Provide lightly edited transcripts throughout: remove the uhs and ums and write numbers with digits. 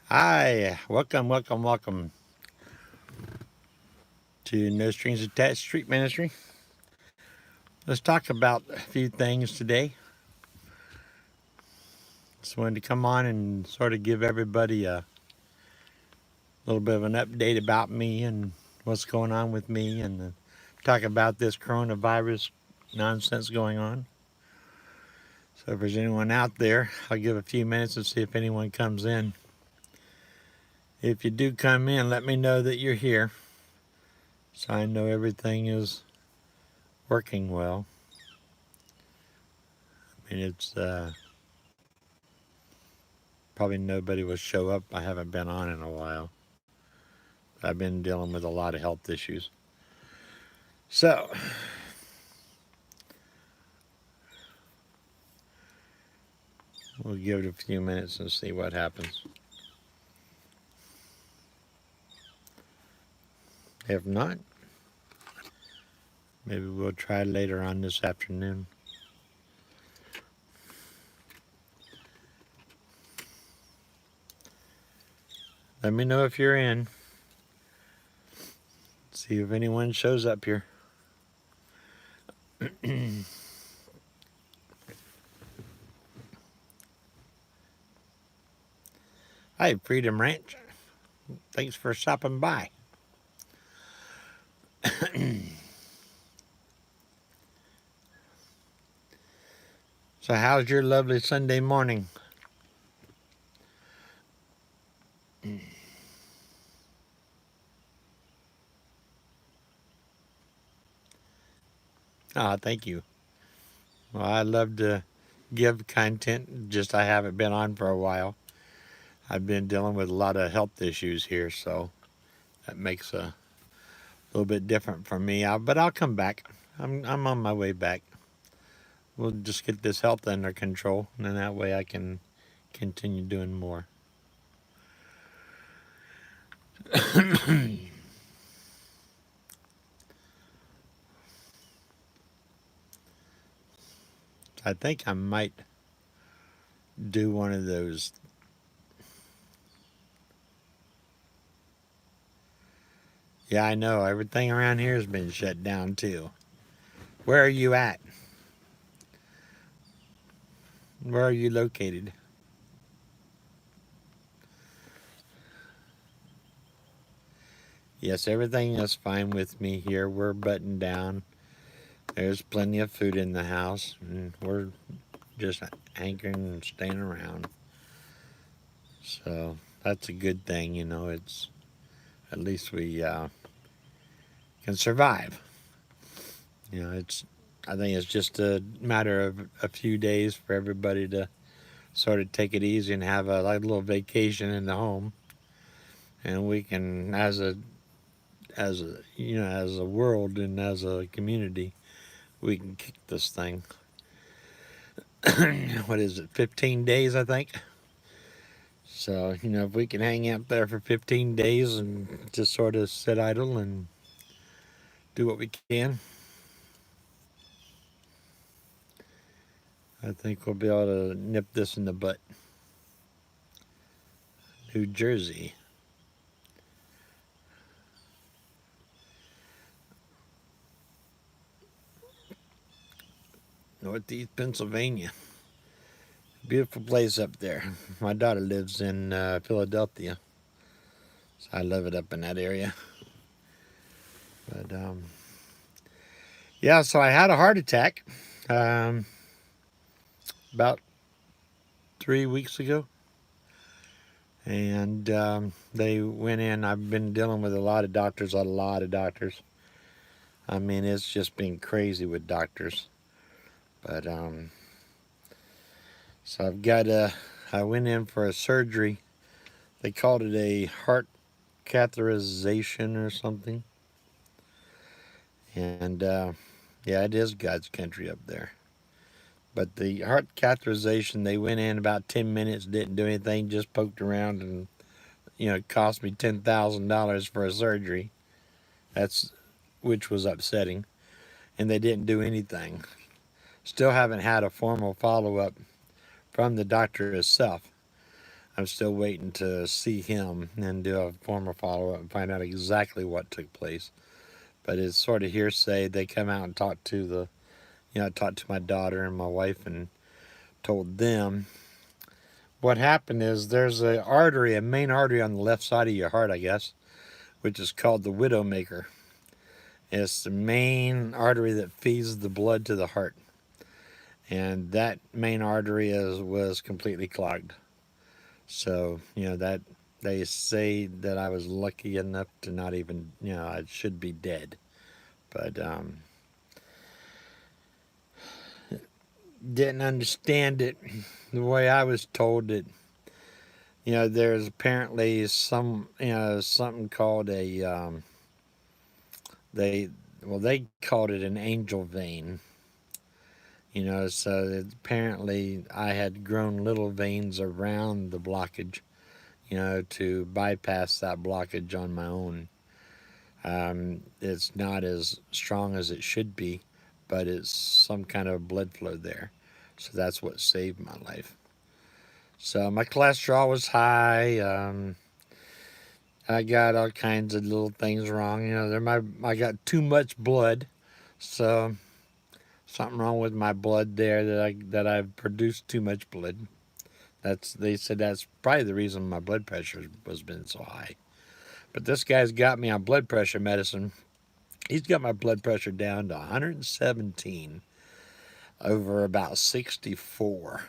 Hi, welcome to No Strings Attached Street Ministry. Let's talk about a few things today. Just wanted to come on and sort of give everybody a little bit of an update about me and what's going on with me and talk about this coronavirus nonsense going on. So if there's anyone out there, I'll give a few minutes and see if anyone comes in. If you do come in, let me know that you're here so I know everything is working well. I mean, it's probably nobody will show up. I haven't been on in a while. I've been dealing with a lot of health issues. So, we'll give it a few minutes and see what happens. If not, maybe we'll try later on this afternoon. Let me know if you're in. See if anyone shows up here. Hi, Freedom Ranch. Thanks for stopping by. So, how's your lovely Sunday morning? Ah, thank you. Well, I love to give content, just I haven't been on for a while. I've been dealing with a lot of health issues here, so that makes a little bit different from me. But I'll come back. I'm on my way back. We'll just get this health under control, and then that way I can continue doing more. I think I might do one of those. Yeah, I know. Everything around here has been shut down too. Where are you at? Where are you located? Yes, everything is fine with me here. We're buttoned down. There's plenty of food in the house, and we're just anchoring and staying around. So that's a good thing, It's at least we can survive. It's I think it's just a matter of a few days for everybody to sort of take it easy and have a like little vacation in the home, and we can as a world and as a community, we can kick this thing. What is it? 15 days, I think. So if we can hang out there for 15 days and just sort of sit idle and do what we can, I think we'll be able to nip this in the butt. New Jersey. Northeast Pennsylvania. Beautiful place up there. My daughter lives in Philadelphia, so I love it up in that area. But yeah, so I had a heart attack um, about 3 weeks ago, and they went in. I've been dealing with a lot of doctors, a lot of doctors. I mean, it's just been crazy with doctors. But so I went in for a surgery. They called it a heart catheterization or something. And yeah, it is God's country up there. But the heart catheterization, they went in about 10 minutes, didn't do anything, just poked around, and it cost me $10,000 for a surgery. That's which was upsetting, and they didn't do anything. Still haven't had a formal follow up from the doctor itself. I'm still waiting to see him and do a formal follow-up and find out exactly what took place. But it's sort of hearsay. They come out and talk to talked to my daughter and my wife and told them what happened is there's a main artery on the left side of your heart, I guess, which is called the widowmaker. It's the main artery that feeds the blood to the heart, and that main artery was completely clogged. So that they say that I was lucky enough to not even I should be dead, but didn't understand it the way I was told it. There's apparently something called a they they called it an angel vein. So apparently I had grown little veins around the blockage, to bypass that blockage on my own. It's not as strong as it should be, but it's some kind of blood flow there. So that's what saved my life. So my cholesterol was high. I got all kinds of little things wrong. I got too much blood, so something wrong with my blood there that I've produced too much blood. They said that's probably the reason my blood pressure was been so high. But this guy's got me on blood pressure medicine. He's got my blood pressure down to 117 over about 64.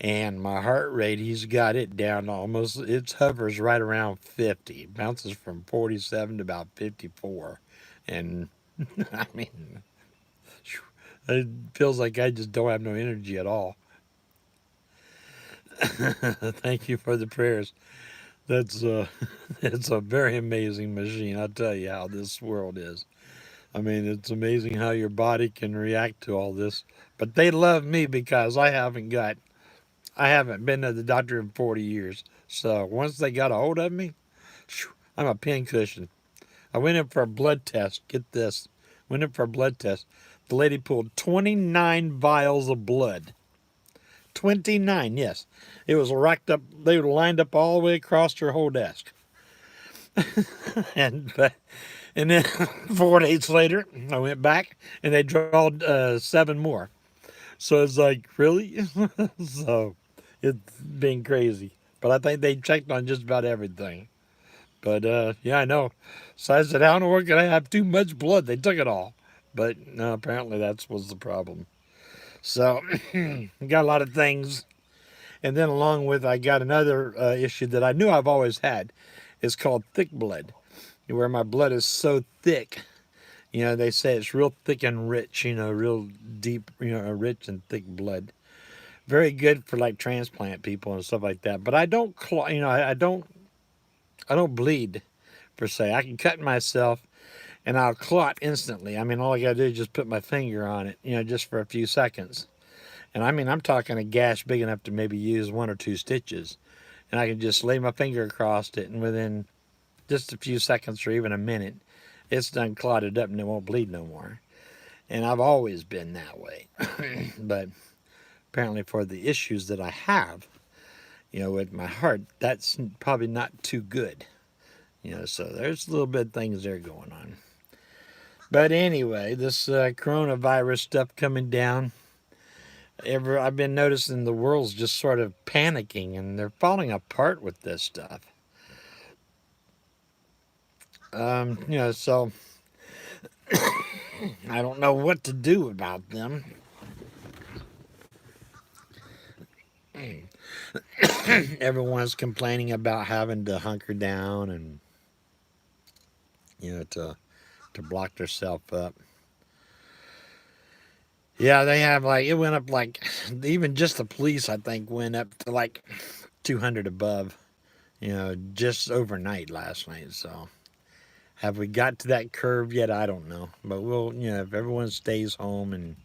And my heart rate, he's got it down to almost, it hovers right around 50. It bounces from 47 to about 54. And I mean, it feels like I just don't have no energy at all. Thank you for the prayers. That's it's a very amazing machine. I'll tell you how this world is. I mean, it's amazing how your body can react to all this. But they love me because I haven't been to the doctor in 40 years. So once they got a hold of me, I'm a pincushion. I went in for a blood test. Get this. Went in for a blood test. The lady pulled 29 vials of blood. 29, yes. It was racked up. They were lined up all the way across her whole desk. and then 4 days later, I went back and they drawed 7 more. So it's like, really? So it's been crazy. But I think they checked on just about everything. But yeah, I know. So I said, how in the world could I have too much blood? They took it all. But no, apparently that was the problem. So got a lot of things. And then along with, I got another issue that I knew I've always had. It's called thick blood, where my blood is so thick. They say it's real thick and rich, real deep, rich and thick blood. Very good for like transplant people and stuff like that. But I don't, I don't bleed per se. I can cut myself and I'll clot instantly. I mean, all I got to do is just put my finger on it, just for a few seconds. And I mean, I'm talking a gash big enough to maybe use 1 or 2 stitches. And I can just lay my finger across it, and within just a few seconds or even a minute, it's done clotted up and it won't bleed no more. And I've always been that way. But apparently for the issues that I have, with my heart, that's probably not too good. So there's a little bit of things there going on. But anyway, this coronavirus stuff coming down, I've been noticing the world's just sort of panicking and they're falling apart with this stuff. So I don't know what to do about them. Everyone's complaining about having to hunker down and to block themselves up. Yeah, they have it went up even just the police I think went up to 200 above, just overnight last night. So have we got to that curve yet? I don't know, but we'll if everyone stays home and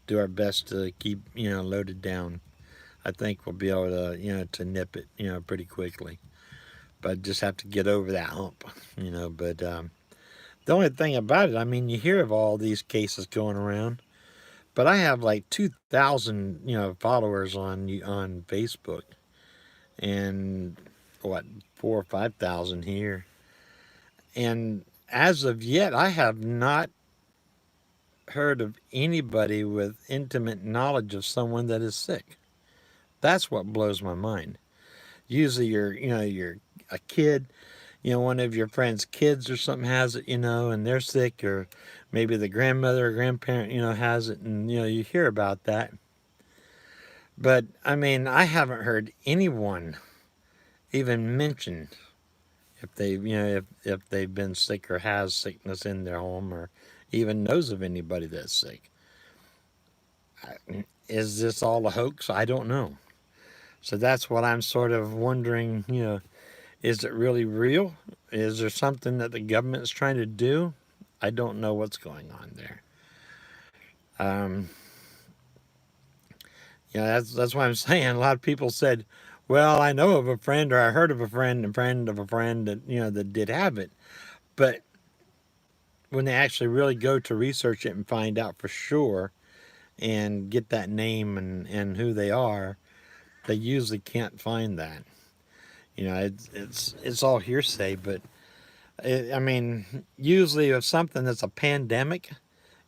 do our best to keep loaded down, I think we'll be able to to nip it pretty quickly. But just have to get over that hump, But the only thing about it, I mean, you hear of all these cases going around, but I have 2,000 followers on Facebook, and what, 4 or 5,000 here. And as of yet, I have not heard of anybody with intimate knowledge of someone that is sick. That's what blows my mind. Usually, you're a kid, one of your friend's kids or something has it, and they're sick, or maybe the grandmother or grandparent, has it, and you hear about that. But I mean, I haven't heard anyone even mention if they, if they've been sick or has sickness in their home, or even knows of anybody that's sick. Is this all a hoax? I don't know. So that's what I'm sort of wondering, is it really real? Is there something that the government is trying to do? I don't know what's going on there. Um, that's why I'm saying a lot of people said, "Well, I know of a friend, or I heard of a friend, and friend of a friend that that did have it." But when they actually really go to research it and find out for sure, and get that name and who they are, they usually can't find that. It's all hearsay, but I mean, usually if something that's a pandemic,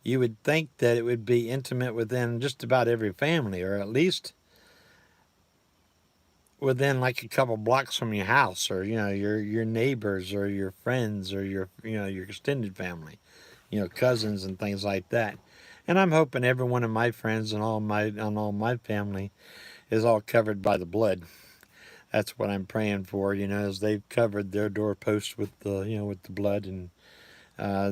you would think that it would be intimate within just about every family, or at least within like a couple blocks from your house, or your neighbors, or your friends, or your extended family, cousins and things like that. And I'm hoping every one of my friends and all my family is all covered by the blood. That's what I'm praying for, as they've covered their doorposts with the blood, and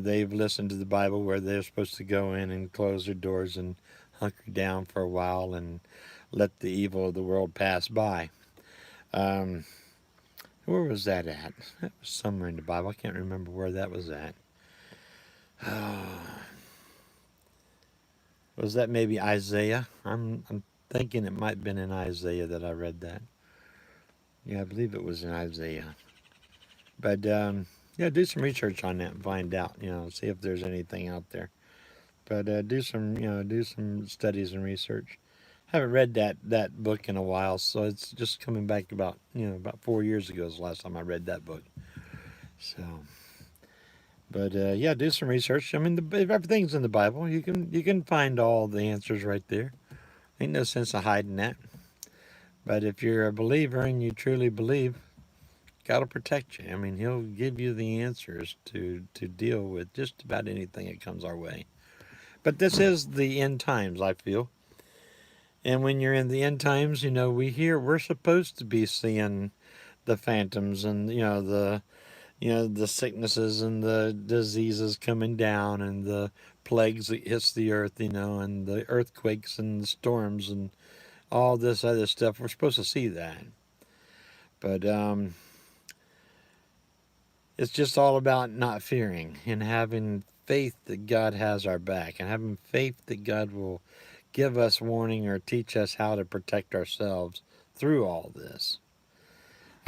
they've listened to the Bible where they're supposed to go in and close their doors and hunker down for a while and let the evil of the world pass by. Um, where was that at? That was somewhere in the Bible. I can't remember where that was at. Was that maybe Isaiah? I'm thinking it might have been in Isaiah that I read that. Yeah, I believe it was in Isaiah. But yeah, do some research on that and find out. See if there's anything out there. But do some studies and research. Haven't read that book in a while, so it's just coming back about 4 years ago is the last time I read that book. So, but yeah, do some research. I mean, if everything's in the Bible, you can find all the answers right there. Ain't no sense of hiding that. But if you're a believer and you truly believe, God will protect you. I mean, He'll give you the answers to deal with just about anything that comes our way. But this is the end times, I feel. And when you're in the end times, we're supposed to be seeing the phantoms, and the sicknesses and the diseases coming down, and the plagues that hits the earth, and the earthquakes and the storms and all this other stuff. We're supposed to see that. But it's just all about not fearing and having faith that God has our back, and having faith that God will give us warning or teach us how to protect ourselves through all this.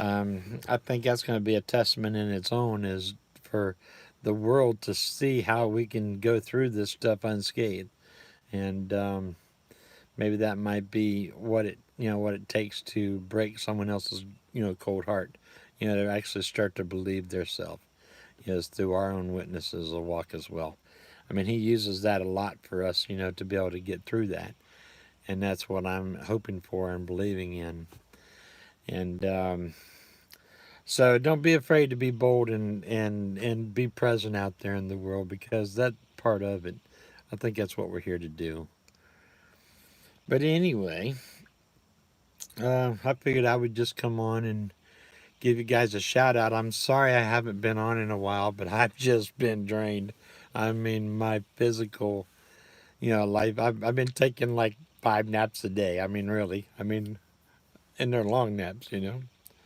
I think that's going to be a testament in its own, is for the world to see how we can go through this stuff unscathed, and maybe that might be what it takes to break someone else's cold heart, to actually start to believe their self. Yes, through our own witnesses will walk as well. I mean, He uses that a lot for us, to be able to get through that, and that's what I'm hoping for and believing in. And so don't be afraid to be bold and be present out there in the world, because that part of it, I think that's what we're here to do. But anyway, I figured I would just come on and give you guys a shout out. I'm sorry I haven't been on in a while, but I've just been drained. I mean, my physical, life, I've been taking like 5 naps a day. I mean, really. I mean, and they're long naps.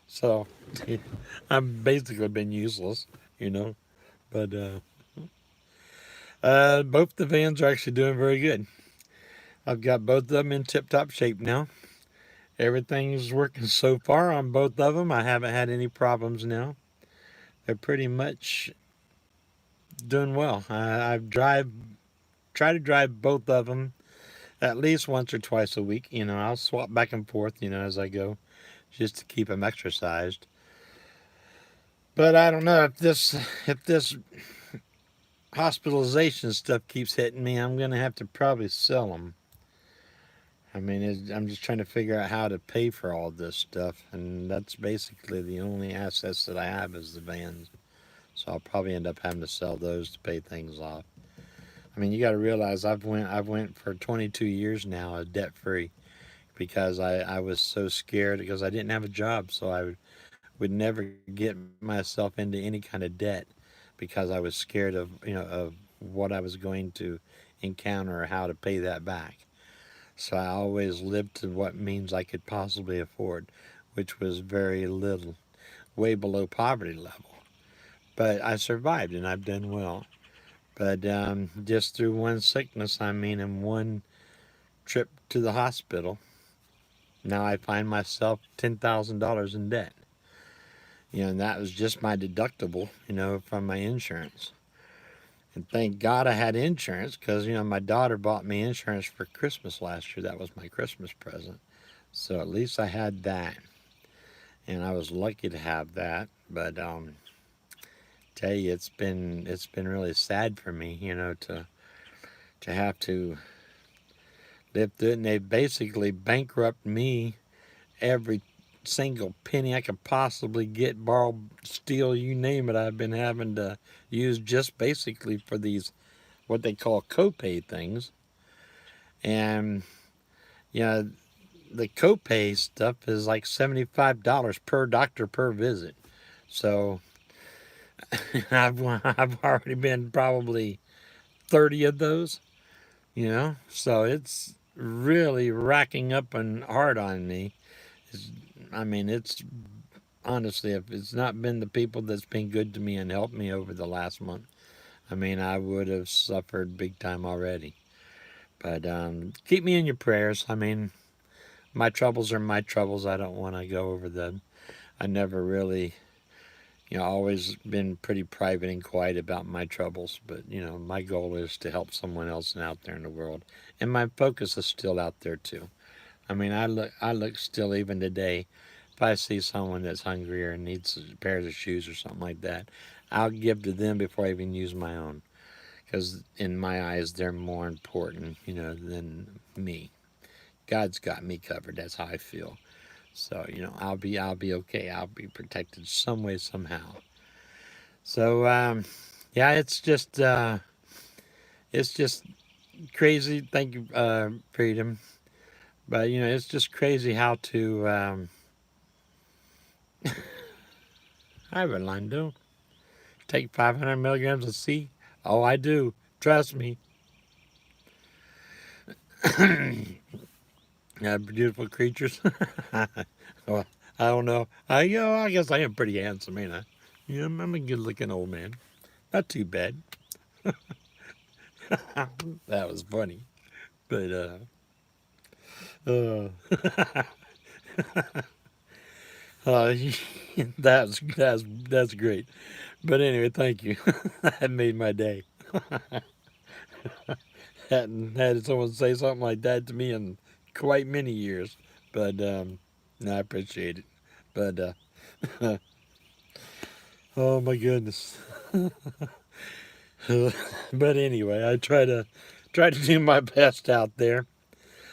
So I've basically been useless. But both the vans are actually doing very good. I've got both of them in tip-top shape now. Everything's working so far on both of them. I haven't had any problems now. They're pretty much doing well. I've try to drive both of them at least once or twice a week. I'll swap back and forth, as I go. just to keep them exercised. But I don't know if this hospitalization stuff keeps hitting me, I'm gonna have to probably sell them. I mean, I'm just trying to figure out how to pay for all this stuff, and that's basically the only assets that I have is the vans. So I'll probably end up having to sell those to pay things off. I mean, you got to realize I've went for 22 years now debt free because I was so scared because I didn't have a job, so I would never get myself into any kind of debt because I was scared of what I was going to encounter or how to pay that back. So I always lived to what means I could possibly afford, which was very little, way below poverty level. But I survived and I've done well. But just through one sickness, I mean, in one trip to the hospital, now I find myself $10,000 in debt. And that was just my deductible, from my insurance. And thank God I had insurance because, my daughter bought me insurance for Christmas last year. That was my Christmas present. So at least I had that. And I was lucky to have that. But tell you, it's been really sad for me, to have to live through it. And they basically bankrupt me every single penny I could possibly get, borrow, steal, you name it. I've been having to use just basically for these what they call copay things. And you know, the copay stuff is like $75 per doctor per visit. So I've already been probably 30 of those, So it's really racking up and hard on me. It's, I mean, it's honestly, if it's not been the people that's been good to me and helped me over the last month, I mean, I would have suffered big time already. But keep me in your prayers. I mean, my troubles are my troubles. I don't want to go over them. I never really, always been pretty private and quiet about my troubles. But, my goal is to help someone else out there in the world. And my focus is still out there too. I mean, I look still even today. If I see someone that's hungry or needs pairs of shoes or something like that, I'll give to them before I even use my own. Because in my eyes, they're more important, than me. God's got me covered. That's how I feel. So I'll be okay. I'll be protected some way somehow. So yeah, it's just crazy. Thank you, Freedom. But it's just crazy how to. Hi, Rolando. Take 500 milligrams of C. Oh, I do. Trust me. Beautiful creatures. Well, I don't know. I guess I am pretty handsome, ain't I? I'm a good-looking old man. Not too bad. That was funny, but uh, uh that's great. But anyway, thank you. That made my day. Hadn't had someone say something like that to me in quite many years, but no, I appreciate it. But oh my goodness. But anyway, I try to do my best out there.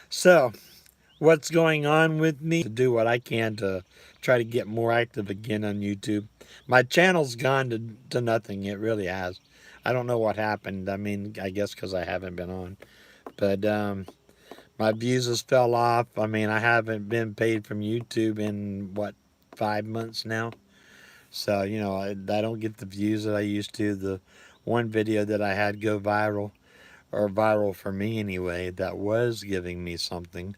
So, what's going on with me? To do what I can to try to get more active again on YouTube. My channel's gone to nothing. It really has. I don't know what happened. I mean, I guess because I haven't been on. But my views has fell off. I mean, I haven't been paid from YouTube in what, 5 months now. So I don't get the views that I used to. The one video that I had go viral, or viral for me anyway, that was giving me something.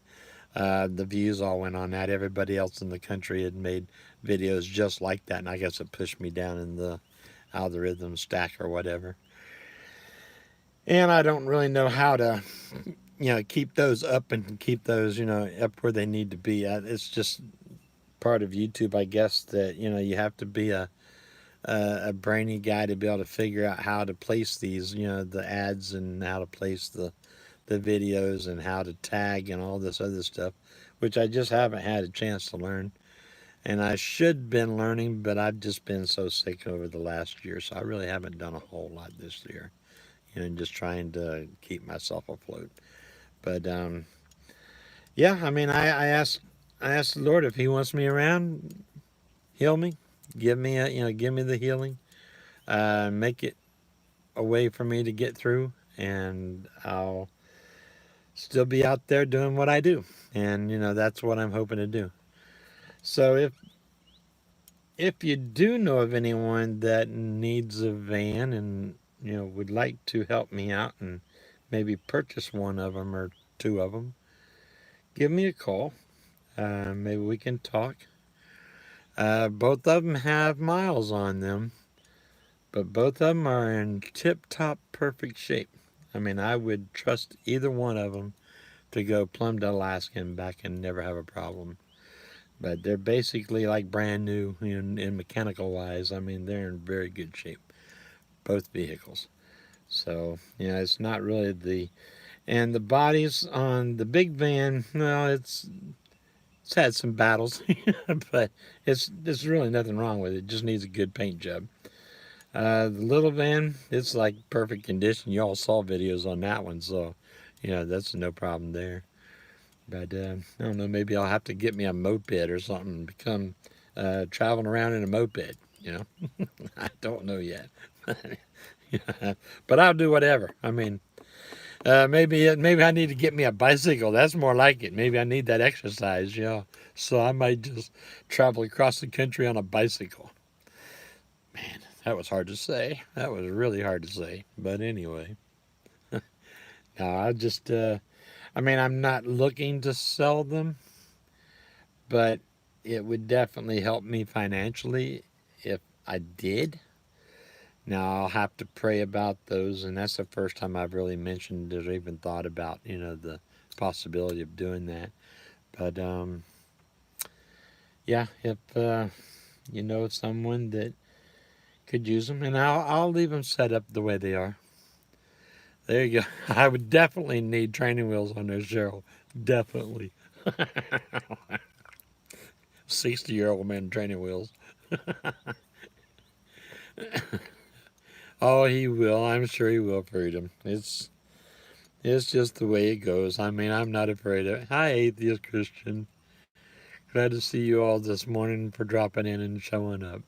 The views all went on that. Everybody else in the country had made videos just like that, and I guess it pushed me down in the algorithm stack or whatever. And I don't really know how to, keep those up and keep those, up where they need to be. It's just part of YouTube, I guess, that you have to be a brainy guy to be able to figure out how to place these, the ads, and how to place the videos and how to tag and all this other stuff, which I just haven't had a chance to learn. And I should been learning, but I've just been so sick over the last year, so I really haven't done a whole lot this year. And just trying to keep myself afloat. But yeah, I mean, I asked the Lord if He wants me around, heal me, give me give me the healing, make it a way for me to get through, and I'll still be out there doing what I do. And that's what I'm hoping to do. So if you do know of anyone that needs a van and would like to help me out and maybe purchase one of them or two of them, give me a call. Maybe we can talk. Both of them have miles on them, but both of them are in tip-top perfect shape. I mean, I would trust either one of them to go plumb to Alaska and back and never have a problem. But they're basically like brand new in mechanical wise. I mean, they're in very good shape, both vehicles. So, it's not really and the bodies on the big van, well, it's had some battles, but it's really nothing wrong with it. It just needs a good paint job. The little van, it's like perfect condition. You all saw videos on that one, so that's no problem there. But I don't know, maybe I'll have to get me a moped or something and become traveling around in a moped. I don't know yet. But I'll do whatever. I mean, maybe I need to get me a bicycle. That's more like it. Maybe I need that exercise. So I might just travel across the country on a bicycle. Man, that was hard to say. That was really hard to say. But anyway, no, I mean, I'm not looking to sell them, but it would definitely help me financially if I did. Now I'll have to pray about those, and that's the first time I've really mentioned or even thought about, the possibility of doing that. But yeah, if you know someone that could use them, and I'll leave them set up the way they are. There you go. I would definitely need training wheels on there, Cheryl. Definitely. 60-year-old man training wheels. Oh, he will. I'm sure he will, Freedom. It's just the way it goes. I mean, I'm not afraid of it. Hi, atheist Christian. Glad to see you all this morning for dropping in and showing up.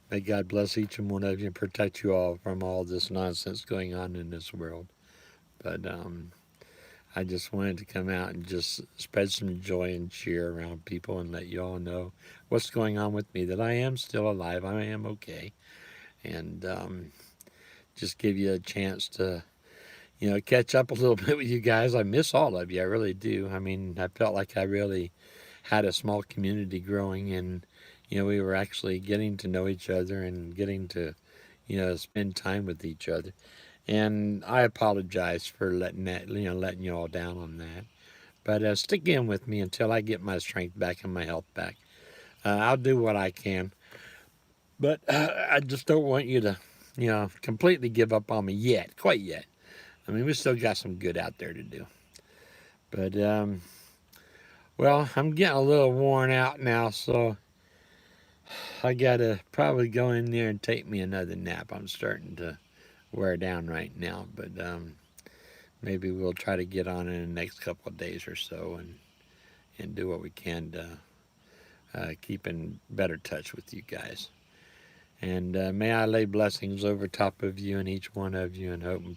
May God bless each and one of you and protect you all from all this nonsense going on in this world. But I just wanted to come out and just spread some joy and cheer around people and let you all know what's going on with me, that I am still alive. I am okay. And just give you a chance to, catch up a little bit with you guys. I miss all of you. I really do. I mean, I felt like I really had a small community growing, and we were actually getting to know each other and getting to spend time with each other. And I apologize for letting you all down on that. But stick in with me until I get my strength back and my health back. I'll do what I can, but I just don't want you to completely give up on me yet, quite yet. I mean, we still got some good out there to do. But well, I'm getting a little worn out now, so I gotta probably go in there and take me another nap. I'm starting to wear down right now, but maybe we'll try to get on in the next couple of days or so and do what we can to keep in better touch with you guys. And may I lay blessings over top of you and each one of you, and hope and